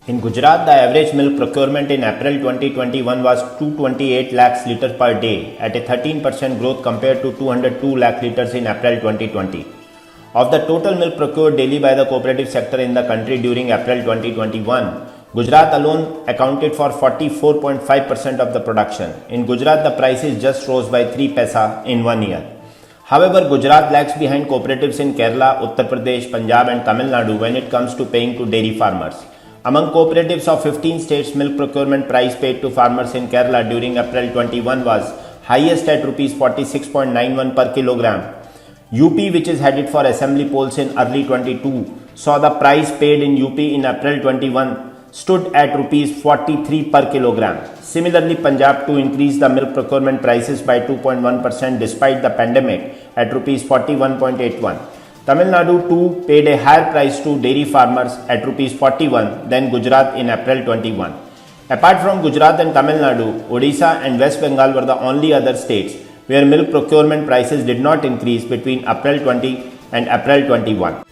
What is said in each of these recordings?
In Gujarat, the average milk procurement in April 2021 was 228 lakhs litres per day at a 13% growth compared to 202 lakh litres in April 2020. Of the total milk procured daily by the cooperative sector in the country during April 2021, Gujarat alone accounted for 44.5% of the production. In Gujarat, the prices just rose by 3 paisa in 1 year. However, Gujarat lags behind cooperatives in Kerala, Uttar Pradesh, Punjab and Tamil Nadu when it comes to paying to dairy farmers. Among cooperatives of 15 states, milk procurement price paid to farmers in Kerala during April 21 was highest at Rs 46.91 per kilogram. UP, which is headed for assembly polls in early 22, saw the price paid in UP in April 21 stood at Rs 43 per kilogram. Similarly, Punjab too increased the milk procurement prices by 2.1% despite the pandemic at Rs 41.81. Tamil Nadu too paid a higher price to dairy farmers at Rs 41 than Gujarat in April 21. Apart from Gujarat and Tamil Nadu, Odisha and West Bengal were the only other states where milk procurement prices did not increase between April 20 and April 21.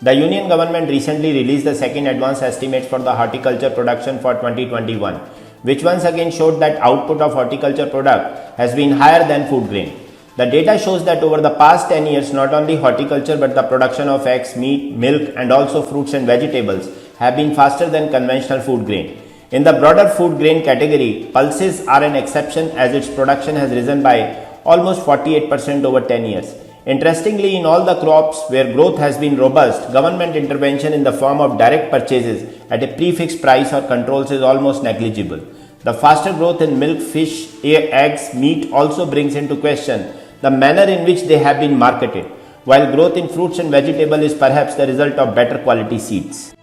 The Union government recently released the second advance estimates for the horticulture production for 2021, which once again showed that output of horticulture product has been higher than food grain. The data shows that over the past 10 years, not only horticulture but the production of eggs, meat, milk and also fruits and vegetables have been faster than conventional food grain. In the broader food grain category, pulses are an exception as its production has risen by almost 48% over 10 years. Interestingly, in all the crops where growth has been robust, government intervention in the form of direct purchases at a prefixed price or controls is almost negligible. The faster growth in milk, fish, eggs, meat also brings into question the manner in which they have been marketed, while growth in fruits and vegetables is perhaps the result of better quality seeds.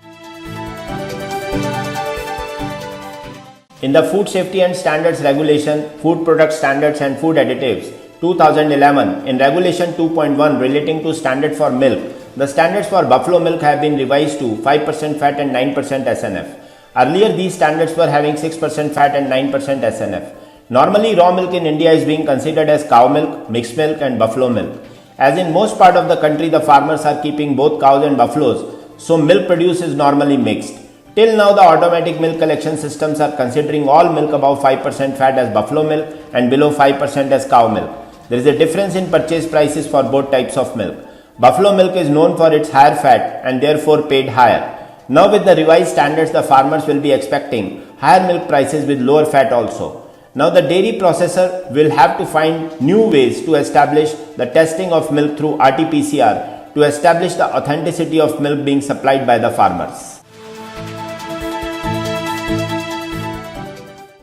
In the Food Safety and Standards Regulation, Food Product Standards and Food Additives 2011, in Regulation 2.1 relating to standard for milk, the standards for buffalo milk have been revised to 5% fat and 9% SNF. Earlier, these standards were having 6% fat and 9% SNF. Normally, raw milk in India is being considered as cow milk, mixed milk and buffalo milk. As in most part of the country, the farmers are keeping both cows and buffaloes, so milk produced is normally mixed. Till now, the automatic milk collection systems are considering all milk above 5% fat as buffalo milk and below 5% as cow milk. There is a difference in purchase prices for both types of milk. Buffalo milk is known for its higher fat and therefore paid higher. Now with the revised standards, the farmers will be expecting higher milk prices with lower fat also. Now the dairy processor will have to find new ways to establish the testing of milk through RT-PCR to establish the authenticity of milk being supplied by the farmers.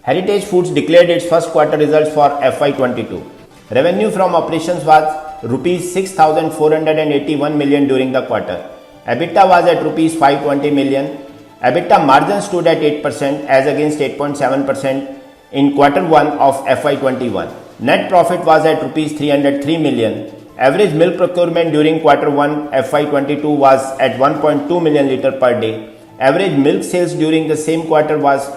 Heritage Foods declared its first quarter results for FY22. Revenue from operations was Rs 6,481 million during the quarter. EBITDA was at Rs 520 million. EBITDA margin stood at 8% as against 8.7% in quarter 1 of FY21. Net profit was at Rs 303 million. Average milk procurement during quarter 1 FY22 was at 1.2 million litre per day. Average milk sales during the same quarter was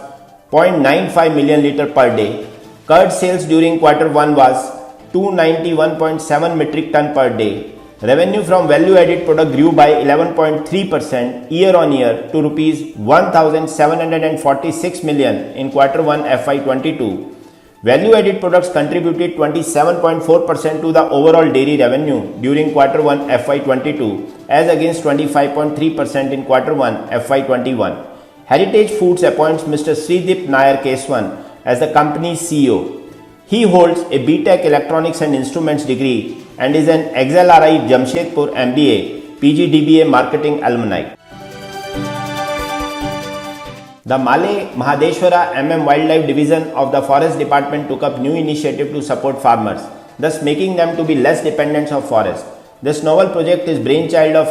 0.95 million litre per day. Curd sales during quarter 1 was 291.7 metric ton per day. Revenue from value-added product grew by 11.3% year-on-year to Rs 1,746 million in quarter 1 FY22. Value-added products contributed 27.4% to the overall dairy revenue during quarter 1 FY22 as against 25.3% in quarter 1 FY21. Heritage Foods appoints Mr. Sridip Nair Keswan as the company's CEO. He holds a BTech Electronics and Instruments degree and is an XLRI Jamshedpur MBA, PGDBA Marketing alumni. The Male Mahadeshwara Wildlife Division of the Forest Department took up new initiative to support farmers, thus making them to be less dependent of forest. This novel project is brainchild of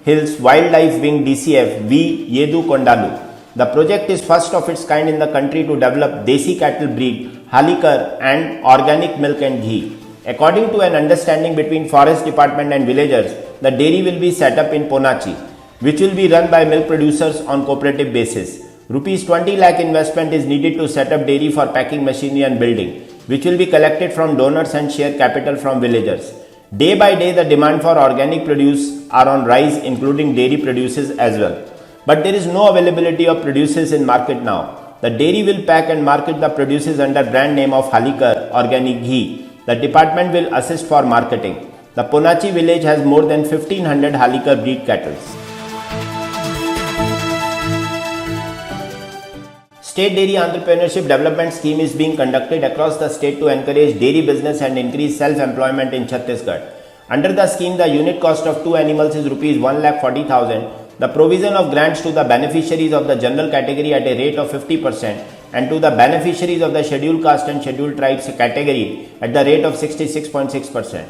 Hills Wildlife Wing DCF V. Yedu Kondalu. The project is first of its kind in the country to develop Desi cattle breed, Halikar and organic milk and ghee. According to an understanding between Forest Department and villagers, the dairy will be set up in Ponachi, which will be run by milk producers on cooperative basis. Rs 20 lakh investment is needed to set up dairy for packing machinery and building, which will be collected from donors and share capital from villagers. Day by day, the demand for organic produce are on rise, including dairy produces as well. But there is no availability of produces in market now. The dairy will pack and market the produces under brand name of Halikar Organic Ghee. The department will assist for marketing. The Ponachi village has more than 1500 Halikar breed cattle. State Dairy Entrepreneurship Development Scheme is being conducted across the state to encourage dairy business and increase self-employment in Chhattisgarh. Under the scheme, the unit cost of 2 animals is Rs 1,40,000. The provision of grants to the beneficiaries of the general category at a rate of 50% and to the beneficiaries of the scheduled caste and scheduled tribes category at the rate of 66.6%.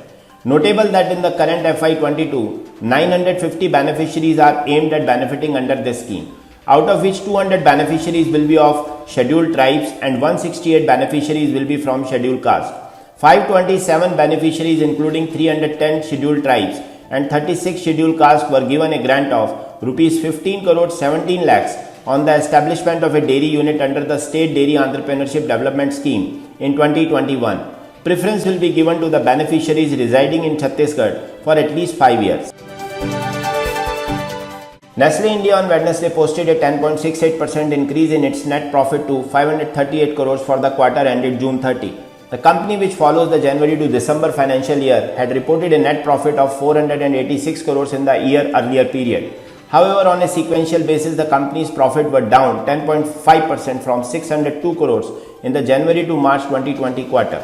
Notable that in the current FY22, 950 beneficiaries are aimed at benefiting under this scheme, out of which 200 beneficiaries will be of scheduled tribes and 168 beneficiaries will be from scheduled caste. 527 beneficiaries including 310 scheduled tribes and 36 scheduled caste were given a grant of Rs 15 crore 17 lakhs on the establishment of a dairy unit under the State Dairy Entrepreneurship Development Scheme in 2021. Preference will be given to the beneficiaries residing in Chhattisgarh for at least 5 years. Nestle India on Wednesday posted a 10.68% increase in its net profit to 538 crores for the quarter ended June 30. The company, which follows the January to December financial year, had reported a net profit of 486 crores in the year earlier period. However, on a sequential basis, the company's profit were down 10.5% from 602 crores in the January to March 2020 quarter.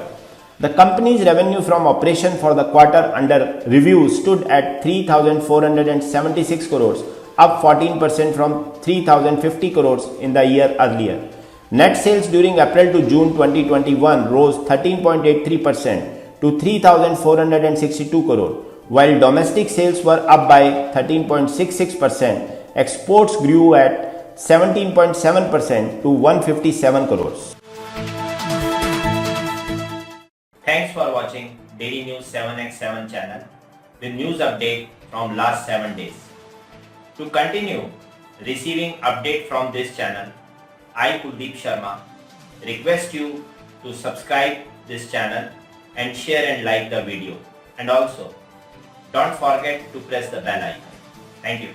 The company's revenue from operation for the quarter under review stood at 3,476 crores, up 14% from 3,050 crores in the year earlier. Net sales during April to June 2021 rose 13.83% to 3,462 crore, while domestic sales were up by 13.66%. Exports grew at 17.7% to 157 crores. Thanks for watching Daily News 7x7 channel with news update from last 7 days. To continue receiving update from this channel, I, Kuldeep Sharma, request you to subscribe this channel and share and like the video. And also, don't forget to press the bell icon. Thank you.